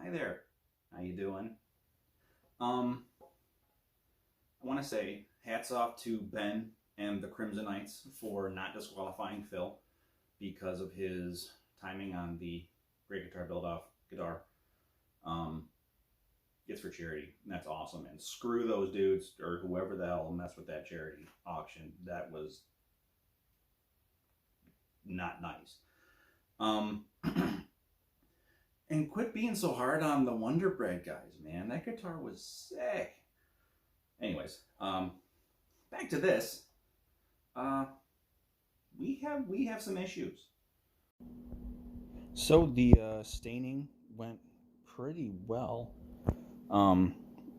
Hi there. How you doing? I want to say hats off to Ben and the Crimson Knights for not disqualifying Phil because of his timing on the Great Guitar Build-Off guitar. Um, it's for charity, and that's awesome. And screw those dudes or whoever the hell messed with that charity auction. That was not nice. Um, and quit being so hard on the Wonder Bread guys, man. That guitar was sick. Anyways, back to this. Uh, we have some issues. So the staining went pretty well. Um,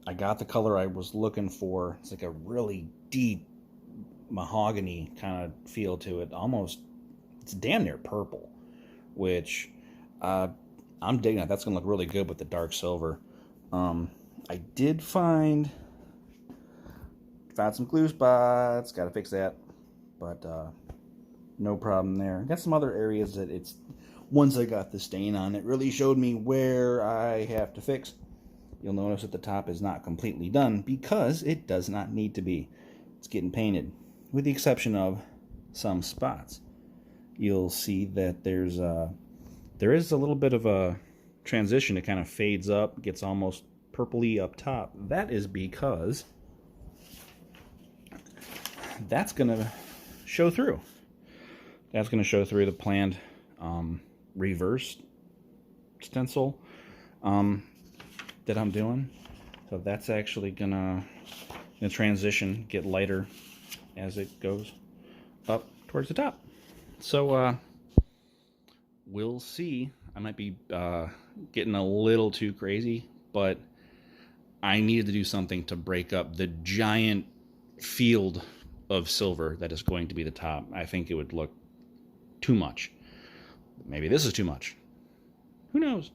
I got the color I was looking for. It's like a really deep mahogany kind of feel to it. Almost, it's damn near purple, which uh, I'm digging it. That's gonna look really good with the dark silver. I did found some glue spots. Got to fix that, but no problem there. Got some other areas that it's once I got the stain on, it really showed me where I have to fix. You'll notice that the top is not completely done because it does not need to be. It's getting painted, with the exception of some spots. You'll see that there is a little bit of a transition. It kind of fades up, gets almost purpley up top. That is because that's going to show through. That's going to show through the planned reverse stencil that I'm doing. So that's actually gonna, in the transition, get lighter as it goes up towards the top. So we'll see. I might be getting a little too crazy, but I needed to do something to break up the giant field of silver that is going to be the top. I think it would look too much. Maybe this is too much. Who knows?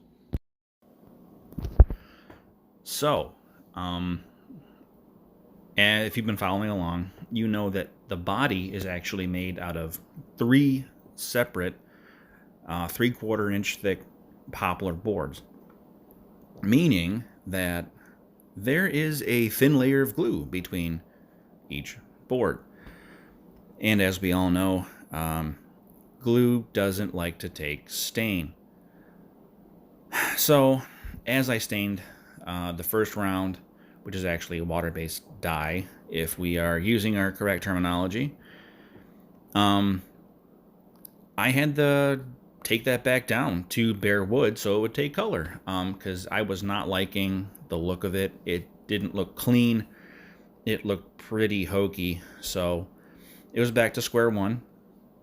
So, and if you've been following along, you know that the body is actually made out of 3 separate 3/4 inch thick poplar boards, meaning that there is a thin layer of glue between each board. And as we all know, glue doesn't like to take stain. So, as I stained the first round, which is actually a water-based dye, if we are using our correct terminology, I had to take that back down to bare wood so it would take color, because I was not liking the look of it. It didn't look clean. It looked pretty hokey, so it was back to square one.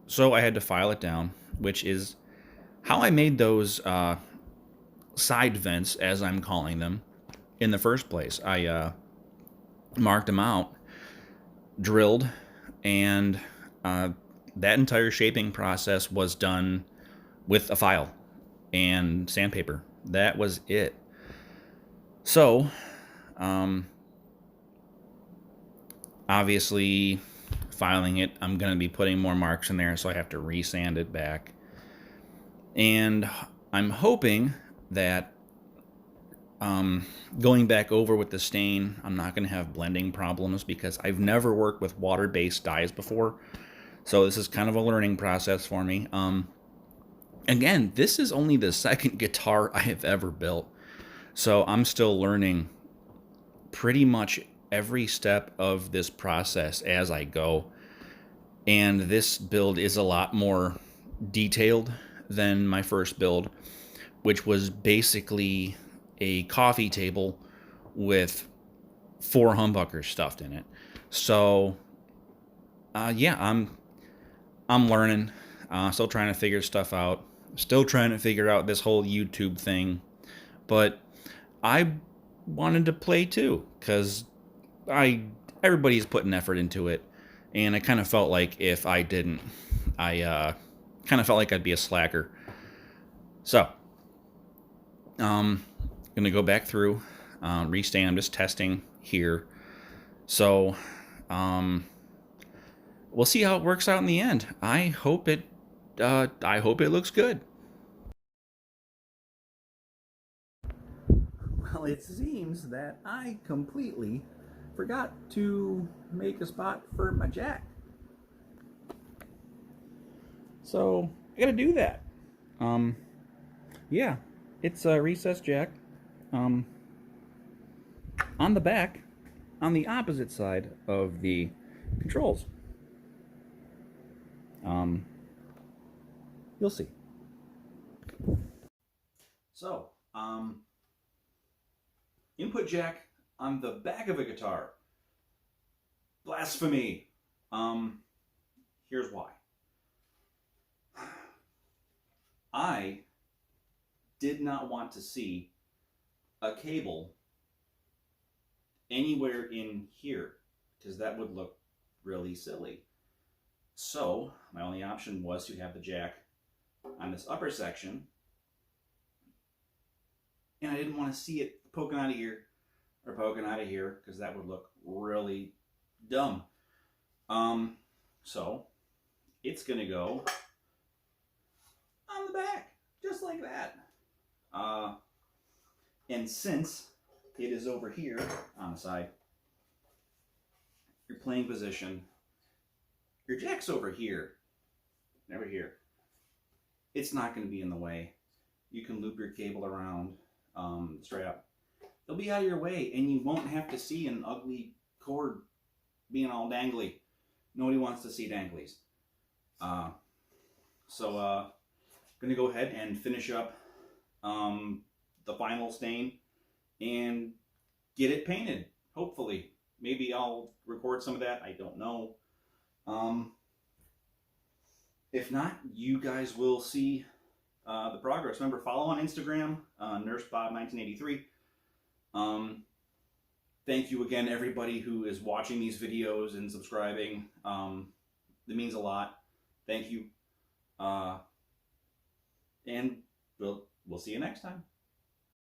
So I had to file it down, which is how I made those side vents, as I'm calling them, in the first place. I marked them out, drilled, and that entire shaping process was done with a file and sandpaper. That was it. So, obviously, filing it, I'm going to be putting more marks in there, so I have to resand it back. And I'm hoping that going back over with the stain, I'm not going to have blending problems because I've never worked with water-based dyes before. So this is kind of a learning process for me. Again, this is only the second guitar I have ever built. So I'm still learning pretty much every step of this process as I go. And this build is a lot more detailed than my first build, which was basically a coffee table with 4 humbuckers stuffed in it. So yeah, I'm learning, still trying to figure stuff out, still trying to figure out this whole YouTube thing, but I wanted to play too, because everybody's putting effort into it, and I kind of felt like if I didn't, I kind of felt like I'd be a slacker. So gonna go back through, restain. I'm just testing here, so we'll see how it works out in the end. I hope it looks good. Well, it seems that I completely forgot to make a spot for my jack. So I gotta do that. Um, yeah, it's a recessed jack. Um, on the back, on the opposite side of the controls. Um, you'll see. So, input jack on the back of a guitar. Blasphemy. Here's why. I did not want to see a cable anywhere in here because that would look really silly. So my only option was to have the jack on this upper section, and I didn't want to see it poking out of here or poking out of here because that would look really dumb. So it's gonna go on the back just like that. And since it is over here on the side, your playing position, your jack's over here, never here. It's not going to be in the way. You can loop your cable around the strap. It'll be out of your way, and you won't have to see an ugly cord being all dangly. Nobody wants to see danglies. So I'm going to go ahead and finish up the final stain and get it painted, hopefully. Maybe I'll record some of that. I don't know. If not, you guys will see the progress. Remember, follow on Instagram, NurseBob1983. Thank you again, everybody who is watching these videos and subscribing. It means a lot. Thank you. And we'll see you next time.